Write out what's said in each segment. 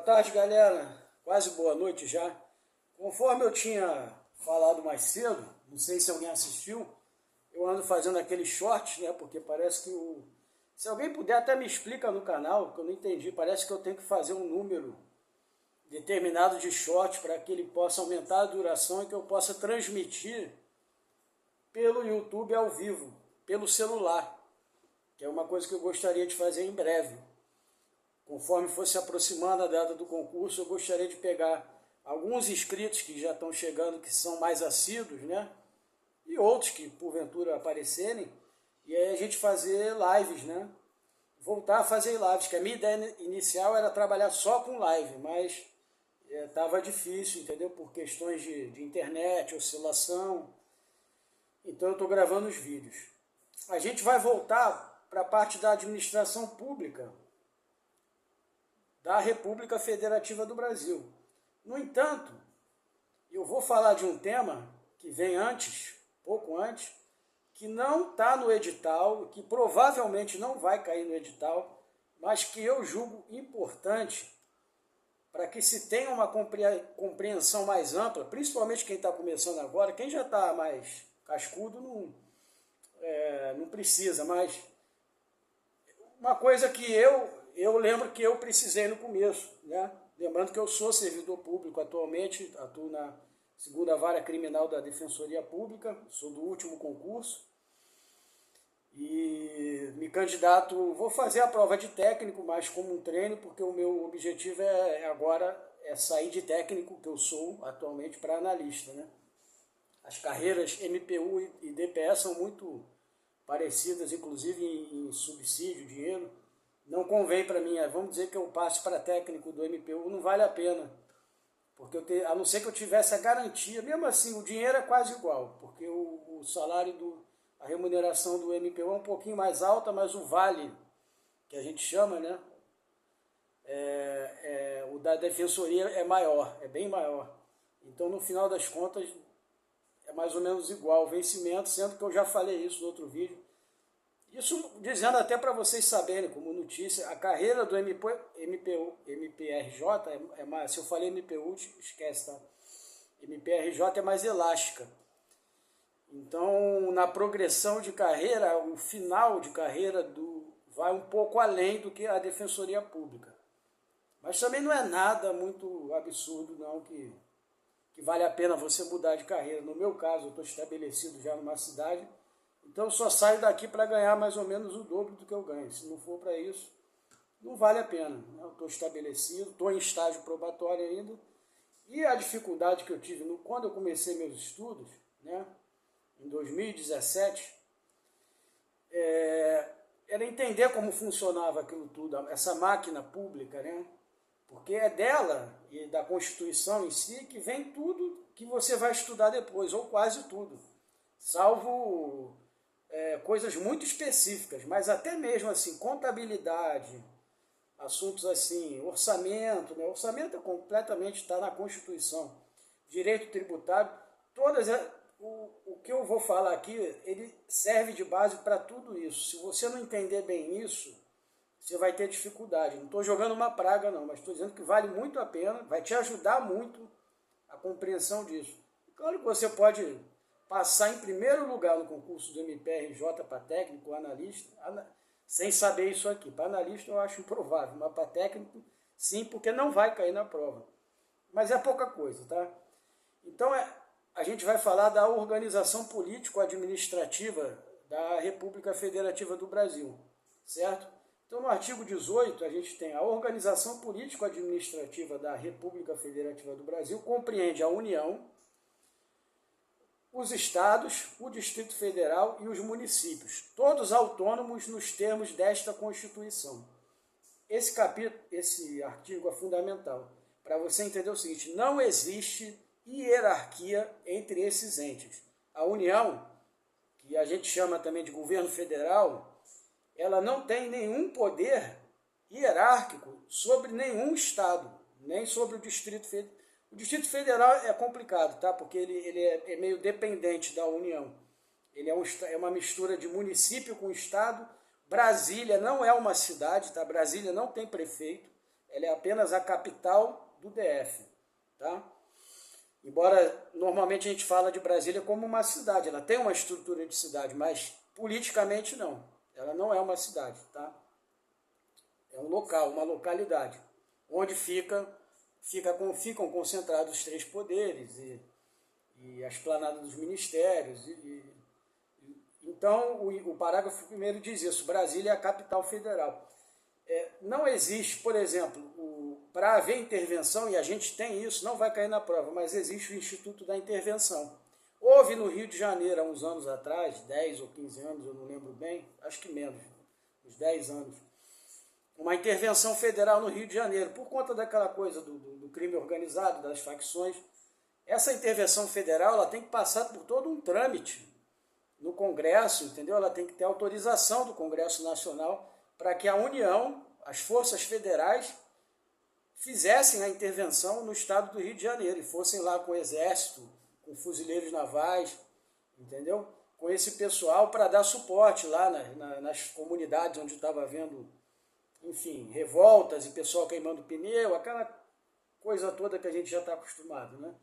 tarde, galera. Quase boa noite já. Conforme eu tinha falado mais cedo, não sei se alguém assistiu, eu ando fazendo aqueles shorts, né? Porque parece que se alguém puder até me explica no canal, porque eu não entendi, parece que eu tenho que fazer um número determinado de shorts para que ele possa aumentar a duração e que eu possa transmitir pelo YouTube ao vivo, pelo celular, que é uma coisa que eu gostaria de fazer em breve. Conforme fosse aproximando a data do concurso, eu gostaria de pegar alguns inscritos que já estão chegando, que são mais assíduos, né? E outros que porventura aparecerem, e aí a gente fazer lives, né? Voltar a fazer lives, que a minha ideia inicial era trabalhar só com live, mas estava difícil, entendeu? Por questões de internet, oscilação. Então eu estou gravando os vídeos. A gente vai voltar para a parte da administração pública da República Federativa do Brasil. No entanto, eu vou falar de um tema que vem antes, pouco antes, que não está no edital, que provavelmente não vai cair no edital, mas que eu julgo importante para que se tenha uma compreensão mais ampla, principalmente quem está começando agora. Quem já está mais cascudo não precisa, mas uma coisa que eu lembro que eu precisei no começo, né? Lembrando que eu sou servidor público atualmente, atuo na 2ª Vara Criminal da Defensoria Pública, sou do último concurso e me candidato, vou fazer a prova de técnico, mas como um treino, porque o meu objetivo agora é sair de técnico, que eu sou atualmente, para analista, né? As carreiras MPU e DPS são muito parecidas, inclusive em subsídio, dinheiro. Não convém para mim, vamos dizer que eu passe para técnico do MPU, não vale a pena. Porque a não ser que eu tivesse a garantia, mesmo assim o dinheiro é quase igual, porque o salário, a remuneração do MPU é um pouquinho mais alta, mas o vale, que a gente chama, né? O da defensoria é maior, é bem maior. Então no final das contas é mais ou menos igual o vencimento, sendo que eu já falei isso no outro vídeo. Isso dizendo até para vocês saberem, como notícia, a carreira do MPRJ, se eu falei MPU, esquece, tá? MPRJ é mais elástica. Então, na progressão de carreira, o final de carreira vai um pouco além do que a Defensoria Pública. Mas também não é nada muito absurdo, não, que vale a pena você mudar de carreira. No meu caso, eu estou estabelecido já numa cidade, então eu só saio daqui para ganhar mais ou menos o dobro do que eu ganho. Se não for para isso, não vale a pena, né? Eu estou estabelecido, estou em estágio probatório ainda. E a dificuldade que eu tive quando eu comecei meus estudos, né, em 2017, era entender como funcionava aquilo tudo, essa máquina pública, né? Porque é dela e da Constituição em si que vem tudo que você vai estudar depois, ou quase tudo, salvo coisas muito específicas, mas até mesmo assim, contabilidade, assuntos assim, orçamento, né? Orçamento completamente está na Constituição, direito tributário, o que eu vou falar aqui, ele serve de base para tudo isso. Se você não entender bem isso, você vai ter dificuldade. Não estou jogando uma praga não, mas estou dizendo que vale muito a pena, vai te ajudar muito a compreensão disso. Claro que você pode passar em primeiro lugar no concurso do MPRJ para técnico, analista, sem saber isso aqui. Para analista eu acho improvável, mas para técnico sim, porque não vai cair na prova. Mas é pouca coisa, tá? Então a gente vai falar da organização político-administrativa da República Federativa do Brasil, certo? Então no artigo 18 a gente tem a organização político-administrativa da República Federativa do Brasil, compreende a União, os estados, o Distrito Federal e os municípios, todos autônomos nos termos desta Constituição. Esse artigo é fundamental para você entender o seguinte: não existe hierarquia entre esses entes. A União, que a gente chama também de governo federal, ela não tem nenhum poder hierárquico sobre nenhum estado, nem sobre o Distrito Federal. O Distrito Federal é complicado, tá? Porque ele é meio dependente da União. Ele é uma mistura de município com estado. Brasília não é uma cidade, tá? Brasília não tem prefeito. ela é apenas a capital do DF, tá? Embora normalmente a gente fala de Brasília como uma cidade, ela tem uma estrutura de cidade, mas politicamente não, ela não é uma cidade, tá? É um local, uma localidade, onde ficam concentrados os três poderes e a esplanada dos ministérios. Então, o parágrafo 1º diz isso, Brasília é a capital federal. Não existe, por exemplo, para haver intervenção, e a gente tem isso, não vai cair na prova, mas existe o Instituto da Intervenção. Houve no Rio de Janeiro, há uns anos atrás, 10 ou 15 anos, eu não lembro bem, acho que menos, uns 10 anos, uma intervenção federal no Rio de Janeiro, por conta daquela coisa do crime organizado, das facções. Essa intervenção federal ela tem que passar por todo um trâmite no Congresso, entendeu? Ela tem que ter autorização do Congresso Nacional para que a União, as forças federais, fizessem a intervenção no estado do Rio de Janeiro e fossem lá com o exército, com fuzileiros navais, entendeu? Com esse pessoal para dar suporte lá nas comunidades onde estava havendo, enfim, revoltas e pessoal queimando pneu, aquela coisa toda que a gente já está acostumado, né?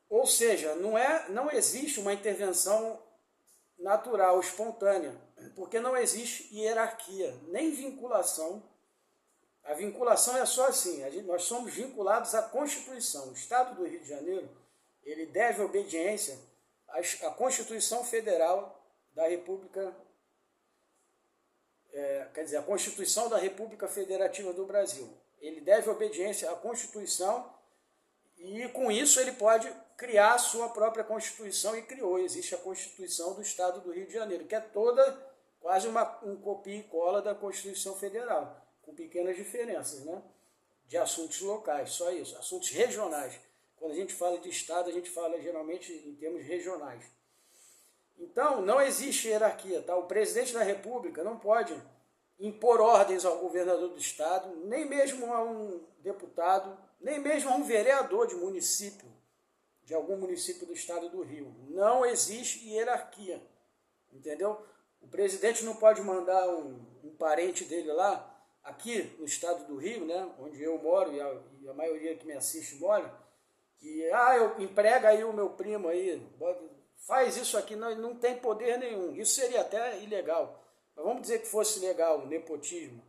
Ou seja, não existe uma intervenção natural, espontânea, porque não existe hierarquia, nem vinculação. A vinculação é só assim, nós somos vinculados à Constituição. O Estado do Rio de Janeiro, ele deve obediência à Constituição Federal da República, a Constituição da República Federativa do Brasil. Ele deve obediência à Constituição e, com isso, ele pode criar a sua própria Constituição e criou. Existe a Constituição do Estado do Rio de Janeiro, que é toda quase um copia e cola da Constituição Federal, com pequenas diferenças, né? De assuntos locais, só isso, assuntos regionais. Quando a gente fala de Estado, a gente fala geralmente em termos regionais. Então, não existe hierarquia, tá? O presidente da República não pode impor ordens ao governador do Estado, nem mesmo a um deputado, nem mesmo a um vereador de município, de algum município do Estado do Rio. Não existe hierarquia, entendeu? O presidente não pode mandar um parente dele lá, aqui no Estado do Rio, né, onde eu moro e a maioria que me assiste mora, e eu emprega aí o meu primo aí, faz isso aqui, não tem poder nenhum. Isso seria até ilegal. Mas vamos dizer que fosse legal, nepotismo.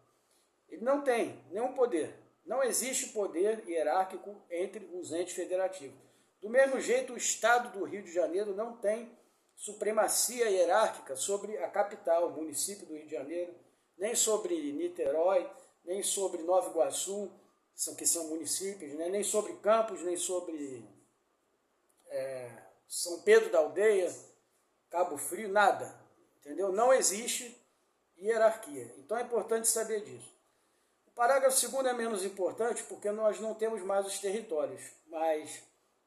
Ele não tem nenhum poder. Não existe poder hierárquico entre os entes federativos. Do mesmo jeito, o Estado do Rio de Janeiro não tem supremacia hierárquica sobre a capital, o município do Rio de Janeiro, nem sobre Niterói, nem sobre Nova Iguaçu, que são municípios, né? Nem sobre Campos, nem sobre São Pedro da Aldeia, Cabo Frio, nada. Entendeu? Não existe hierarquia. Então é importante saber disso. O parágrafo 2º é menos importante porque nós não temos mais os territórios, mas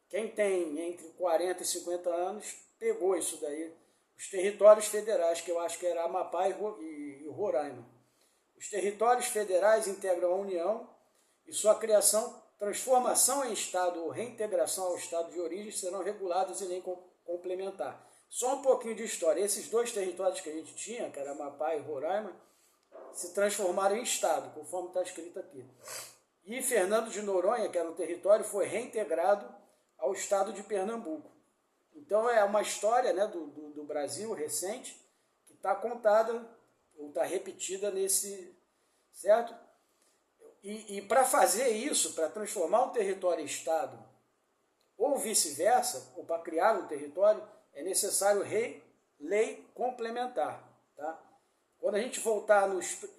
quem tem entre 40 e 50 anos pegou isso daí. Os territórios federais, que eu acho que era Amapá e Roraima. Os territórios federais integram a União e sua criação, transformação em Estado ou reintegração ao Estado de origem serão reguladas em lei complementar. Só um pouquinho de história. Esses dois territórios que a gente tinha, que era Amapá e Roraima, se transformaram em Estado, conforme está escrito aqui. E Fernando de Noronha, que era um território, foi reintegrado ao Estado de Pernambuco. Então é uma história, né, do Brasil recente que está contada ou está repetida nesse, certo? E para fazer isso, para transformar um território em Estado, ou vice-versa, ou para criar um território, é necessário lei complementar. Tá? Quando a gente voltar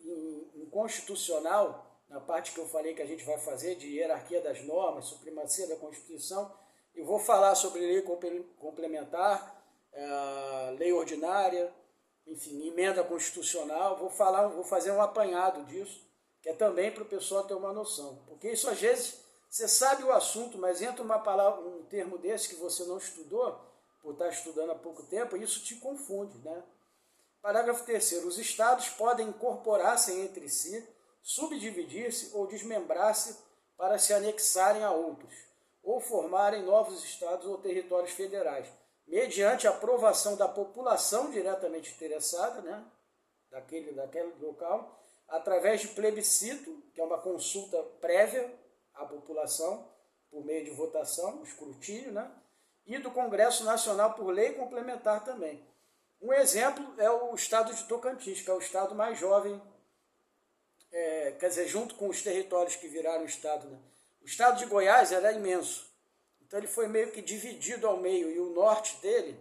em constitucional, na parte que eu falei que a gente vai fazer de hierarquia das normas, supremacia da Constituição, eu vou falar sobre lei complementar, lei ordinária, enfim, emenda constitucional, vou fazer um apanhado disso, que é também para o pessoal ter uma noção. Porque isso às vezes, você sabe o assunto, mas entra um termo desse que você não estudou, por estar estudando há pouco tempo, e isso te confunde, né? Parágrafo 3º. Os estados podem incorporar-se entre si, subdividir-se ou desmembrar-se para se anexarem a outros, ou formarem novos estados ou territórios federais, mediante a aprovação da população diretamente interessada, né, daquele local, através de plebiscito, que é uma consulta prévia à população, por meio de votação, escrutínio, né? E do Congresso Nacional por lei complementar também. Um exemplo é o estado de Tocantins, que é o estado mais jovem, quer dizer, junto com os territórios que viraram estado, né? O estado de Goiás era imenso, então ele foi meio que dividido ao meio, e o norte dele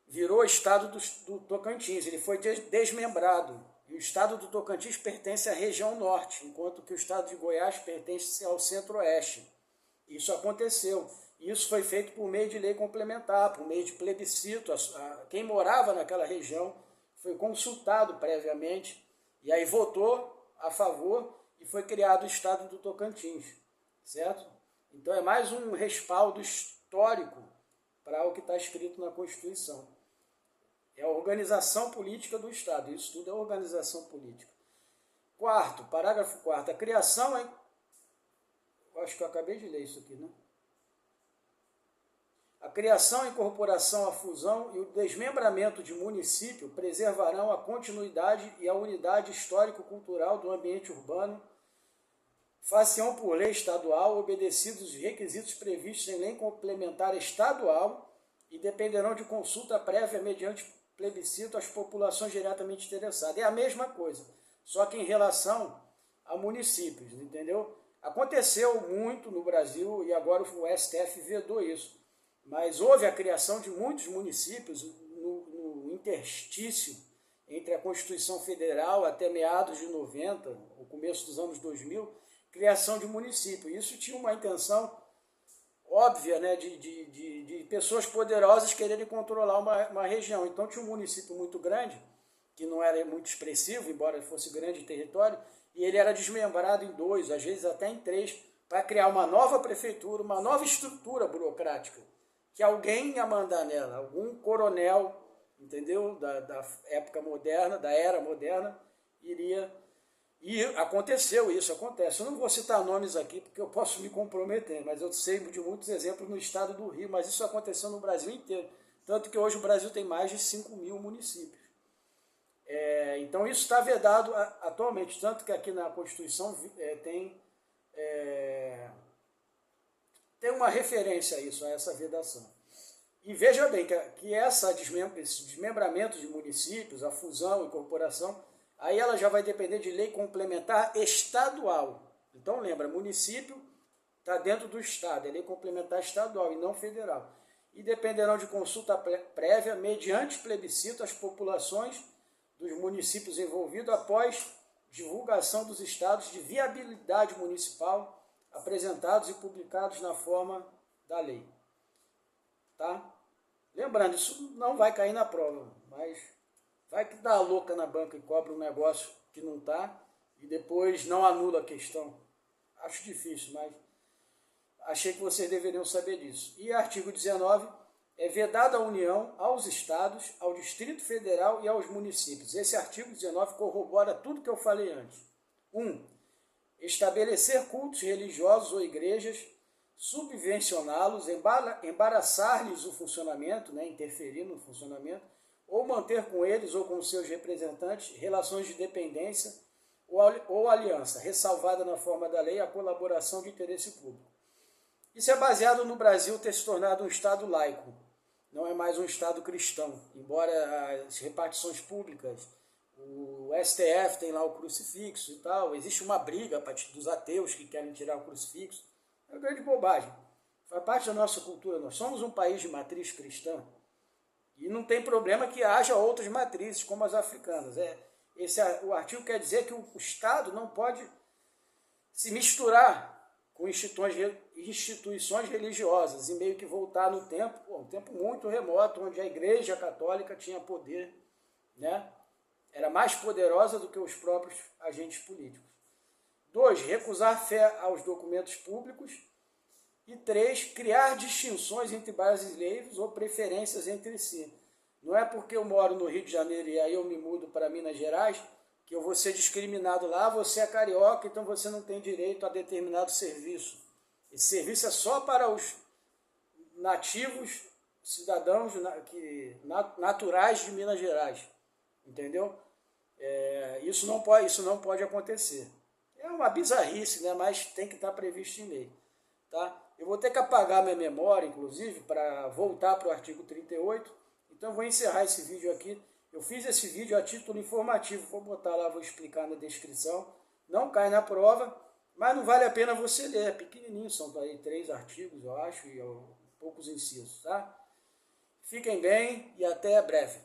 virou estado do Tocantins, ele foi desmembrado. E o estado do Tocantins pertence à região norte, enquanto que o estado de Goiás pertence ao centro-oeste. Isso aconteceu. Isso foi feito por meio de lei complementar, por meio de plebiscito. Quem morava naquela região foi consultado previamente e aí votou a favor e foi criado o estado do Tocantins, certo? Então é mais um respaldo histórico para o que está escrito na Constituição. É a organização política do Estado. Isso tudo é organização política. Quarto, parágrafo 4º. A criação... Eu acho que eu acabei de ler isso aqui, né? A criação, a incorporação, a fusão e o desmembramento de município preservarão a continuidade e a unidade histórico-cultural do ambiente urbano, far-se-ão por lei estadual, obedecidos os requisitos previstos em lei complementar estadual e dependerão de consulta prévia mediante plebiscito às populações diretamente interessadas. É a mesma coisa, só que em relação a municípios, entendeu? Aconteceu muito no Brasil e agora o STF vedou isso, mas houve a criação de muitos municípios no interstício entre a Constituição Federal até meados de 90, o começo dos anos 2000, criação de município. Isso tinha uma intenção óbvia, né, de pessoas poderosas quererem controlar uma região. Então tinha um município muito grande, que não era muito expressivo, embora fosse grande em território, e ele era desmembrado em 2, às vezes até em 3, para criar uma nova prefeitura, uma nova estrutura burocrática, que alguém ia mandar nela, algum coronel, entendeu, da época moderna, da era moderna, iria... E aconteceu isso, acontece. Eu não vou citar nomes aqui porque eu posso me comprometer, mas eu sei de muitos exemplos no estado do Rio, mas isso aconteceu no Brasil inteiro. Tanto que hoje o Brasil tem mais de 5.000 municípios. Então isso está vedado atualmente, tanto que aqui na Constituição tem uma referência a isso, a essa vedação. E veja bem que esse desmembramento de municípios, a fusão, incorporação, aí ela já vai depender de lei complementar estadual. Então lembra, município está dentro do estado, é lei complementar estadual e não federal. E dependerão de consulta prévia mediante plebiscito às populações dos municípios envolvidos após divulgação dos estados de viabilidade municipal apresentados e publicados na forma da lei. Tá? Lembrando, isso não vai cair na prova, mas vai que dá a louca na banca e cobra um negócio que não está e depois não anula a questão. Acho difícil, mas achei que vocês deveriam saber disso. E artigo 19, é vedada a União aos estados, ao Distrito Federal e aos municípios. Esse artigo 19 corrobora tudo que eu falei antes. 1. Estabelecer cultos religiosos ou igrejas, subvencioná-los, embaraçar-lhes o funcionamento, né, interferir no funcionamento, ou manter com eles ou com seus representantes relações de dependência ou aliança, ressalvada na forma da lei a colaboração de interesse público. Isso é baseado no Brasil ter se tornado um Estado laico, não é mais um Estado cristão, embora as repartições públicas, o STF tem lá o crucifixo e tal, existe uma briga dos ateus que querem tirar o crucifixo, é uma grande bobagem, faz parte da nossa cultura, nós somos um país de matriz cristã, e não tem problema que haja outras matrizes, como as africanas. O artigo quer dizer que o Estado não pode se misturar com instituições religiosas e meio que voltar no tempo, um tempo muito remoto, onde a Igreja Católica tinha poder, né? Era mais poderosa do que os próprios agentes políticos. 2. Recusar fé aos documentos públicos. E 3, criar distinções entre brasileiros ou preferências entre si. Não é porque eu moro no Rio de Janeiro e aí eu me mudo para Minas Gerais que eu vou ser discriminado lá, você é carioca, então você não tem direito a determinado serviço. Esse serviço é só para os nativos, cidadãos naturais de Minas Gerais. Entendeu? Isso não pode acontecer. É uma bizarrice, né? Mas tem que estar previsto em lei. Tá? Eu vou ter que apagar minha memória, inclusive, para voltar para o artigo 38. Então eu vou encerrar esse vídeo aqui. Eu fiz esse vídeo a título informativo, vou botar lá, vou explicar na descrição. Não cai na prova, mas não vale a pena você ler, é pequenininho, são aí 3 artigos, eu acho, e poucos incisos, tá? Fiquem bem e até breve.